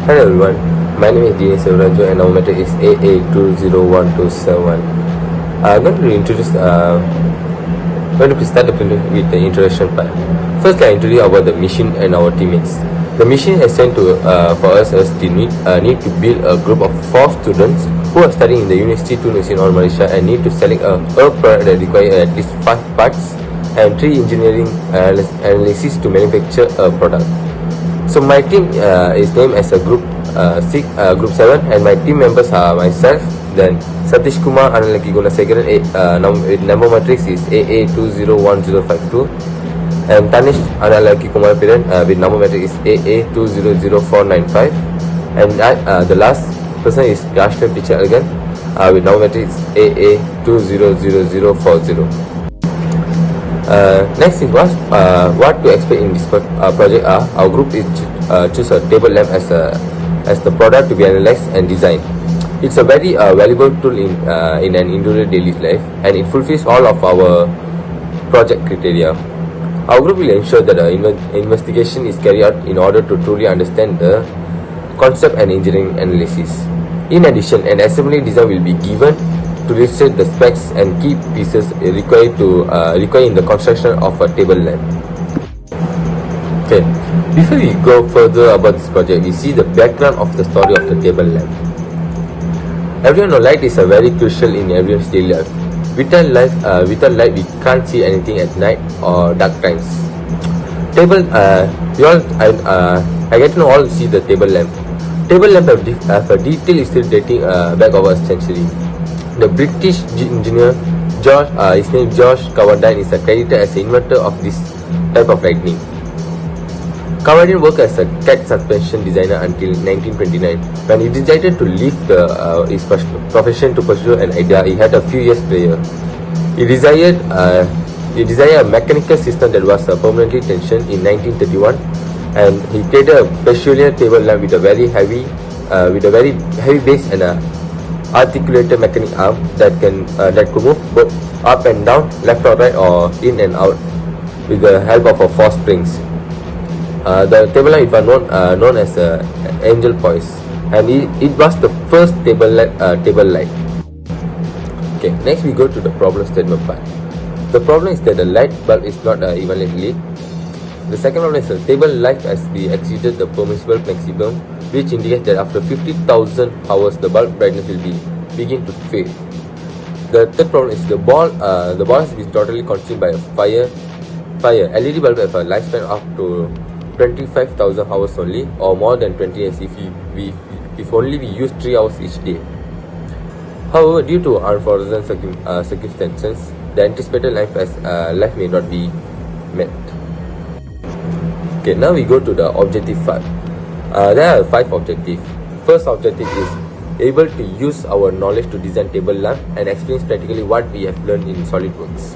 Hello everyone, my name is SELVARAJU and our metric is AA201271. I'm going to start with the introduction part. First, I introduce about the mission and our teammates. The mission is sent to for us as the need to build a group of 4 students who are studying in the University in North Malaysia and need to select a product that requires at least 5 parts and 3 engineering analysis to manufacture a product. So my team is named as a group 7, and my team members are myself, then Sathesh, Kumaar, GUNASEGARAN, with number matrix is AA201052, and THAANES, KUMARA, PIRAN, with number matrix is AA200495, and the last person is YASHLEN PICHYALAGAN, with number matrix is AA200040. Next is what to expect in this project. Our group is choose a table lamp as the product to be analyzed and designed. It's a very valuable tool in an individual daily life, and it fulfills all of our project criteria. Our group will ensure that investigation is carried out in order to truly understand the concept and engineering analysis. In addition, an assembly design will be given to illustrate the specs and key pieces required in the construction of a table lamp. Okay, before we go further about this project, we see the background of the story of the table lamp. Everyone knows light is a very crucial in everyone's daily life. Without light, we can't see anything at night or dark times. I get to know all see the table lamp. Table lamp have a detailed history dating back over a century. The British engineer his name George Cavardine is credited as the inventor of this type of lighting. Cavardine worked as a cat suspension designer until 1929. When he decided to leave his profession to pursue an idea, he had a few years prior. He desired a mechanical system that was permanently tensioned in 1931, and he created a peculiar table lamp with a very heavy base and a articulated mechanical arm that could move both up and down, left or right, or in and out with the help of 4 springs. The table lamp was known as angel poise, and it was the first table light. Okay, next we go to the problem statement part. The problem is that the light bulb is not evenly lit. The second problem is the table light has exceeded the permissible maximum, which indicates that after 50,000 hours the bulb brightness will begin to fade. The third problem is the ball has been totally consumed by a fire. LED bulb have a lifespan up to 25,000 hours only, or more than 20 years if only we use 3 hours each day. However, due to unforeseen circumstances, the anticipated life may not be met. Okay, now we go to the objective 5. There are 5 objectives. First objective is able to use our knowledge to design table lamp and experience practically what we have learned in SolidWorks.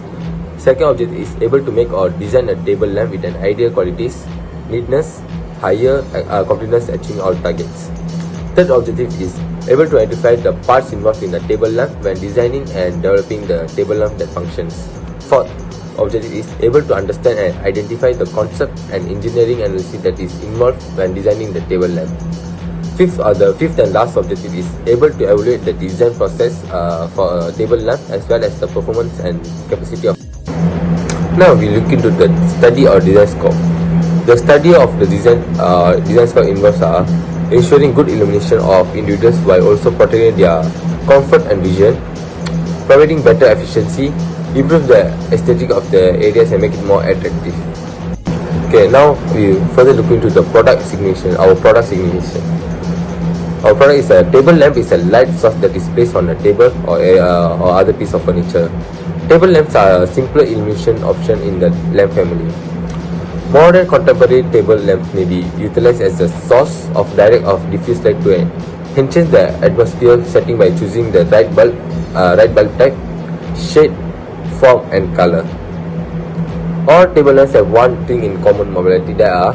Second objective is able to make or design a table lamp with an ideal qualities, neatness, higher completeness, achieving all targets. Third objective is able to identify the parts involved in the table lamp when designing and developing the table lamp that functions. Fourth objective is able to understand and identify the concept and engineering analysis that is involved when designing the table lamp. Fifth and last objective is able to evaluate the design process for a table lamp as well as the performance and capacity of. Now we look into the study or design scope. The study of the design scope involves ensuring good illumination of individuals while also protecting their comfort and vision, providing better efficiency, improve the aesthetic of the areas and make it more attractive. Okay, now we further look into the product signification. Our product is a table lamp is a light source that is placed on a table or other piece of furniture. Table lamps are a simpler illumination option in the lamp family. Modern contemporary table lamps may be utilized as a source of direct or diffuse light to enhance the atmosphere setting by choosing the right bulb type, shade, form and color. All table lamps have one thing in common: mobility. They are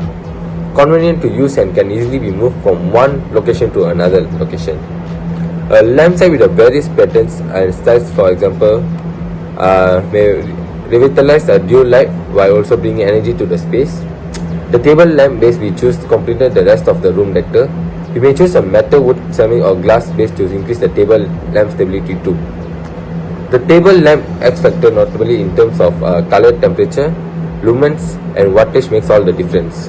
convenient to use and can easily be moved from one location to another location. A lamp set with various patterns and styles, for example, may revitalize the dual light while also bringing energy to the space. The table lamp base we choose completed the rest of the room decor. We may choose a metal, wood, ceramic or glass base to increase the table lamp stability too. The table lamp X factor notably in terms of color, temperature, lumens and wattage makes all the difference.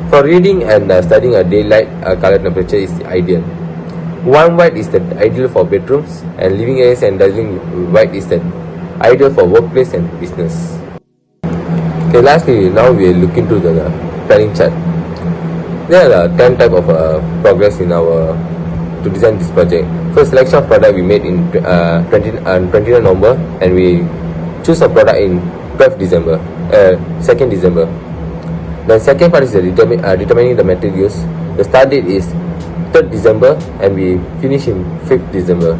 For reading and studying a daylight color temperature is ideal. Warm white is the ideal for bedrooms and living areas, and dazzling white is the ideal for workplace and business. Okay, lastly, now we look into the planning chart. There are 10 types of progress in our to design this project. First, selection of product we made in 29 November, and we choose a product in 2nd December. The second part is determining the materials. The start date is 3rd December and we finish in 5th December.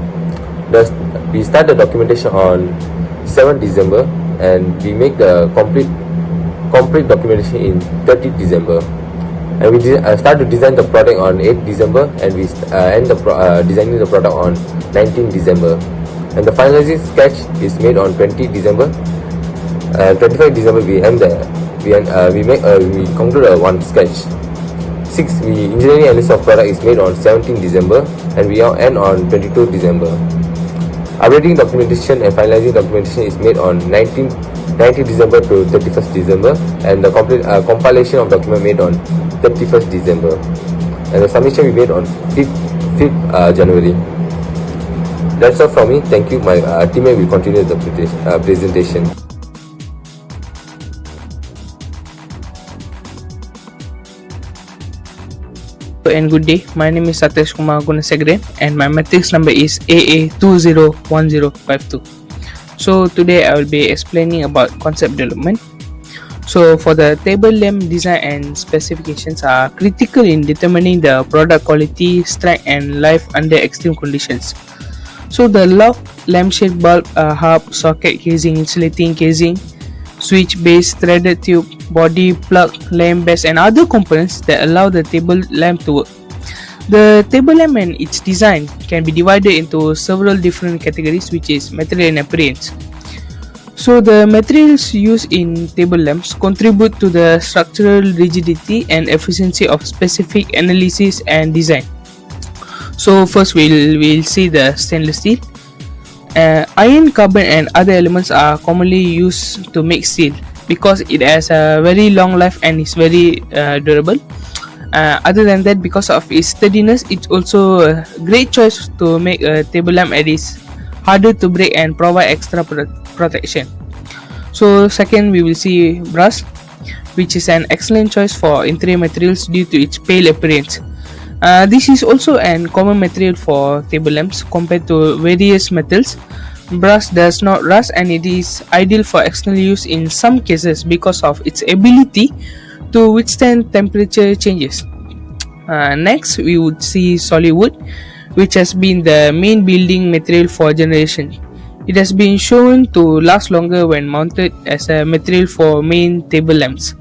We start the documentation on 7th December and we make the complete documentation in 30th December. And we start to design the product on 8th December and we end designing the product on 19th December. And the finalizing sketch is made on 20th December. 25th December we conclude one sketch. 6. Engineering analysis of product is made on 17th December and we end on 22nd December. Updating documentation and finalizing documentation is made on 19th December to 31st December, and the compilation of document made on 31st December, and the submission we made on 5th January. That's all from me. Thank you. My teammate will continue the presentation. And good day, my name is Sathesh GUNASEGARAN and my matrix number is AA201052. So today I will be explaining about concept development. So for the table lamp design and specifications are critical in determining the product quality, strength and life under extreme conditions. So the lock, lampshade bulb, hub, socket casing, insulating casing, switch base, threaded tube, body, plug, lamp base and other components that allow the table lamp to work. The table lamp and its design can be divided into several different categories, which is material and appearance. So the materials used in table lamps contribute to the structural rigidity and efficiency of specific analysis and design. So first we'll see the stainless steel. Iron, carbon and other elements are commonly used to make steel because it has a very long life and is very durable. Other than that, because of its sturdiness, it's also a great choice to make a table lamp that is harder to break and provide extra protection. So second, we will see brass, which is an excellent choice for interior materials due to its pale appearance. This is also a common material for table lamps compared to various metals. Brass does not rust and it is ideal for external use in some cases because of its ability to withstand temperature changes. Next, we would see solid wood, which has been the main building material for generations. It has been shown to last longer when mounted as a material for main table lamps.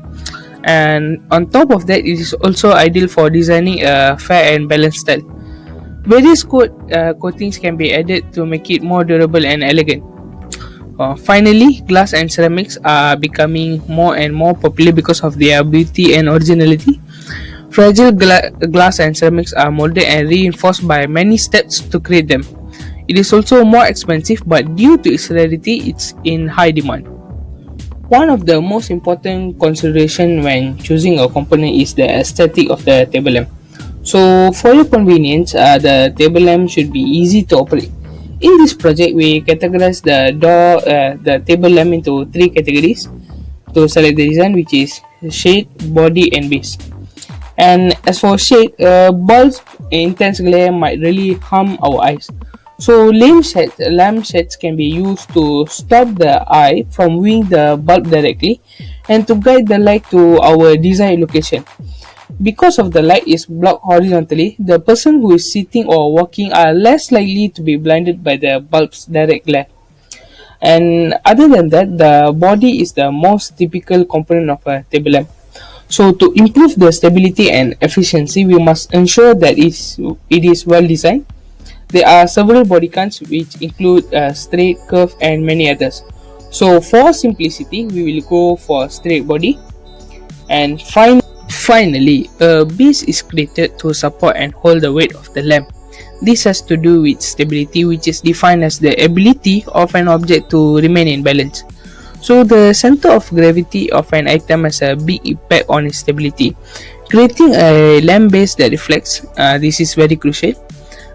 And on top of that, it is also ideal for designing a fair and balanced style. Various coatings can be added to make it more durable and elegant. Finally, glass and ceramics are becoming more and more popular because of their beauty and originality. Fragile glass and ceramics are molded and reinforced by many steps to create them. It is also more expensive, but due to its rarity, it's in high demand. One of the most important considerations when choosing a component is the aesthetic of the table lamp. So for your convenience, the table lamp should be easy to operate. In this project, we categorize the table lamp into 3 categories to select the design, which is shade, body and base. And as for shade, bulbs intense glare might really harm our eyes. So lamp shades can be used to stop the eye from viewing the bulb directly and to guide the light to our desired location. Because of the light is blocked horizontally, the person who is sitting or walking are less likely to be blinded by the bulb's direct glare. And other than that, the body is the most typical component of a table lamp. So to improve the stability and efficiency, we must ensure that it is well designed. There are several body kinds which include straight, curve and many others. So for simplicity, we will go for straight body. And Finally, a base is created to support and hold the weight of the lamp. This has to do with stability, which is defined as the ability of an object to remain in balance. So, the center of gravity of an item has a big impact on its stability. Creating a lamp base that reflects, this is very crucial.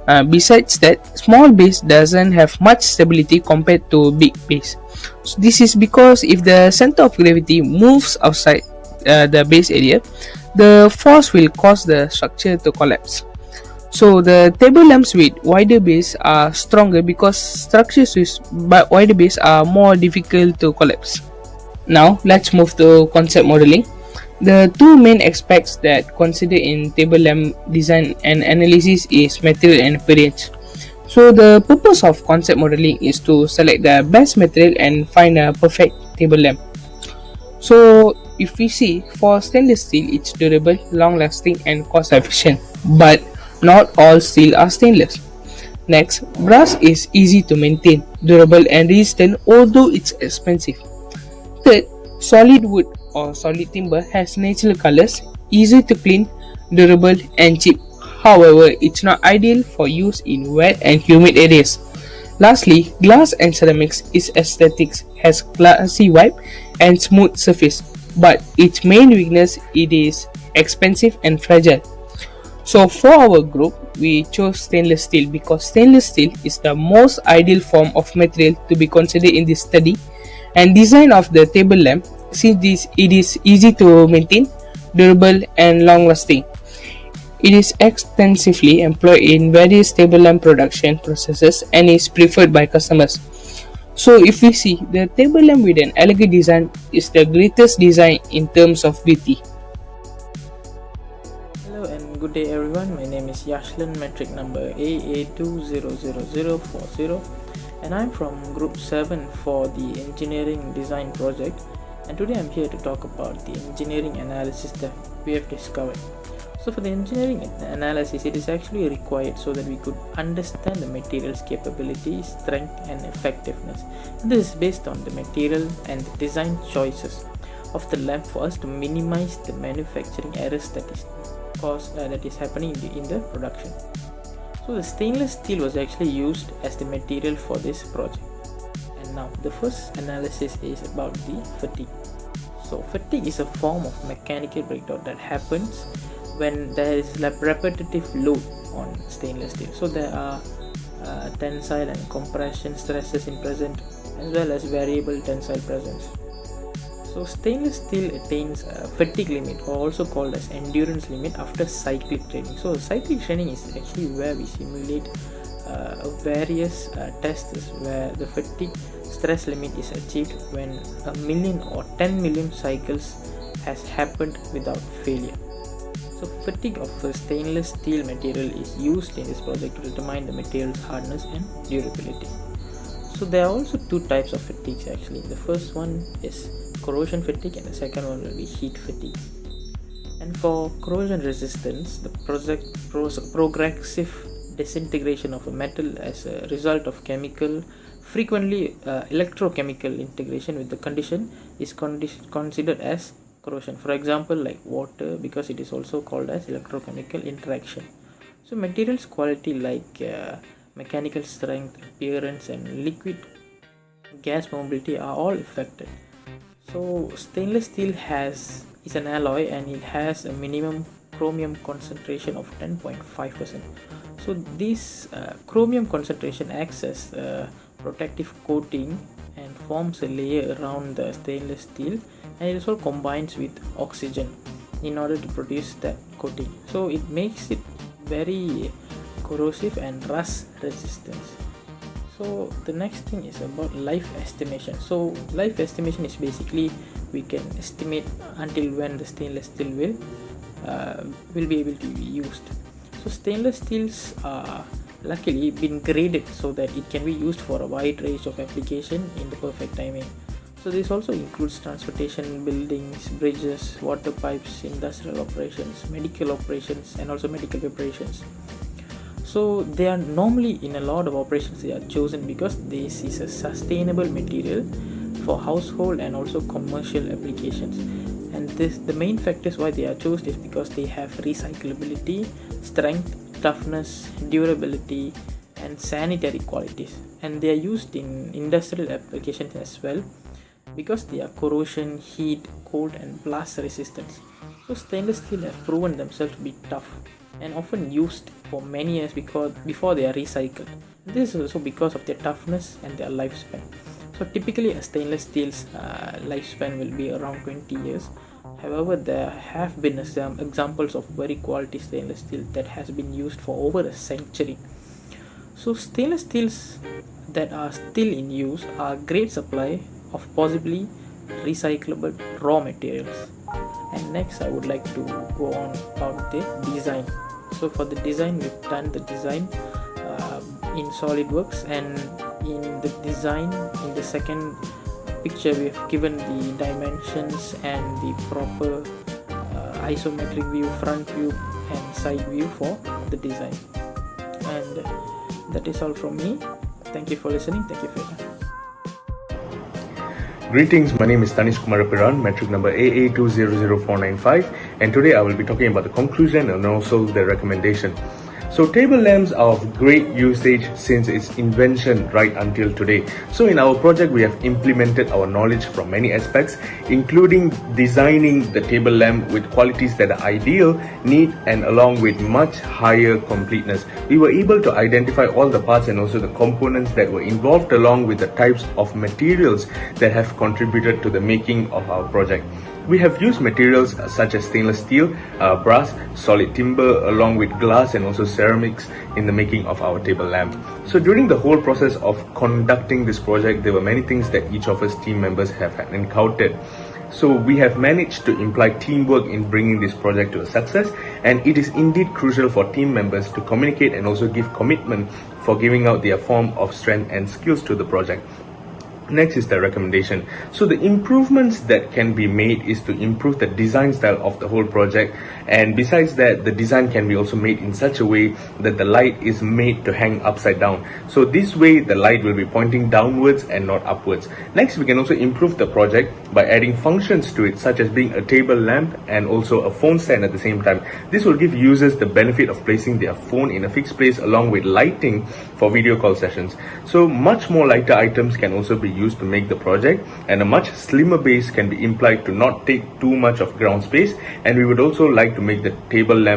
Besides that, small base doesn't have much stability compared to big base. So this is because if the center of gravity moves outside the base area, the force will cause the structure to collapse. So the table lamps with wider base are stronger because structures with wider base are more difficult to collapse. Now let's move to concept modeling. The two main aspects that considered in table lamp design and analysis is material and appearance. So the purpose of concept modeling is to select the best material and find a perfect table lamp. So if we see for stainless steel, it's durable, long lasting and cost efficient, but not all steel are stainless. Next, brass is easy to maintain, durable and resistant although it's expensive. Third, solid wood or solid timber has natural colors, easy to clean, durable and cheap. However, it's not ideal for use in wet and humid areas. Lastly, glass and ceramics is aesthetics, has glassy vibe and smooth surface, but its main weakness it is expensive and fragile. So for our group, we chose stainless steel because stainless steel is the most ideal form of material to be considered in this study and design of the table lamp since it is easy to maintain, durable and long lasting. It is extensively employed in various table lamp production processes and is preferred by customers. So if we see, the table lamp with an elegant design is the greatest design in terms of beauty. Hello and good day everyone, my name is YASHLEN, metric number AA200040, and I'm from group 7 for the engineering design project, and today I'm here to talk about the engineering analysis that we have discovered. So for the engineering analysis, it is actually required so that we could understand the material's capability, strength and effectiveness. And this is based on the material and the design choices of the lamp for us to minimize the manufacturing errors that is happening in the production. So the stainless steel was actually used as the material for this project. And now the first analysis is about the fatigue. So fatigue is a form of mechanical breakdown that happens when there is repetitive load on stainless steel. So there are tensile and compression stresses in present as well as variable tensile presence. So stainless steel attains a fatigue limit, or also called as endurance limit, after cyclic training. So cyclic training is actually where we simulate various tests where the fatigue stress limit is achieved when 1 million or 10 million cycles has happened without failure. So fatigue of a stainless steel material is used in this project to determine the material's hardness and durability. So there are also two types of fatigues actually. The first one is corrosion fatigue and the second one will be heat fatigue. And for corrosion resistance, the progressive disintegration of a metal as a result of frequently electrochemical integration with the condition is considered as corrosion. For example, like water, because it is also called as electrochemical interaction. So materials quality like mechanical strength, appearance and liquid gas mobility are all affected. So stainless steel is an alloy and it has a minimum chromium concentration of 10.5%. So this chromium concentration acts as a protective coating and forms a layer around the stainless steel, and it also combines with oxygen in order to produce that coating. So it makes it very corrosive and rust resistance. So the next thing is about life estimation. So life estimation is basically we can estimate until when the stainless steel will be able to be used. So stainless steels are luckily been graded so that it can be used for a wide range of application in the perfect timing. So this also includes transportation, buildings, bridges, water pipes, industrial operations, medical operations and also medical preparations. So they are normally in a lot of operations they are chosen because this is a sustainable material for household and also commercial applications, and the main factors why they are chosen is because they have recyclability, strength, toughness, durability, and sanitary qualities, and they are used in industrial applications as well because they are corrosion, heat, cold, and blast resistant. So stainless steel have proven themselves to be tough and often used for many years before they are recycled. This is also because of their toughness and their lifespan. So typically a stainless steel's lifespan will be around 20 years. However, there have been examples of very quality stainless steel that has been used for over a century. So stainless steels that are still in use are great supply of possibly recyclable raw materials. And next I would like to go on about the design. So for the design, we've done the design in SolidWorks, and in the design in the second picture we have given the dimensions and the proper isometric view, front view and side view for the design. And that is all from me. Thank you for listening. Thank you for your time. Greetings, my name is Kumaar PIRAN, metric number AA200495, and today I will be talking about the conclusion and also the recommendation. So table lamps are of great usage since its invention right until today. So in our project, we have implemented our knowledge from many aspects, including designing the table lamp with qualities that are ideal, neat, and along with much higher completeness. We were able to identify all the parts and also the components that were involved, along with the types of materials that have contributed to the making of our project. We have used materials such as stainless steel, brass, solid timber, along with glass and also ceramics in the making of our table lamp. So during the whole process of conducting this project, there were many things that each of us team members have encountered. So we have managed to imply teamwork in bringing this project to a success, and it is indeed crucial for team members to communicate and also give commitment for giving out their form of strength and skills to the project. Next is the recommendation. So the improvements that can be made is to improve the design style of the whole project, and besides that, the design can be also made in such a way that the light is made to hang upside down. So this way the light will be pointing downwards and not upwards. Next, we can also improve the project by adding functions to it, such as being a table lamp and also a phone stand at the same time. This will give users the benefit of placing their phone in a fixed place along with lighting for video call sessions. So much more lighter items can also be used to make the project, and a much slimmer base can be implied to not take too much of ground space, and we would also like to make the table lamp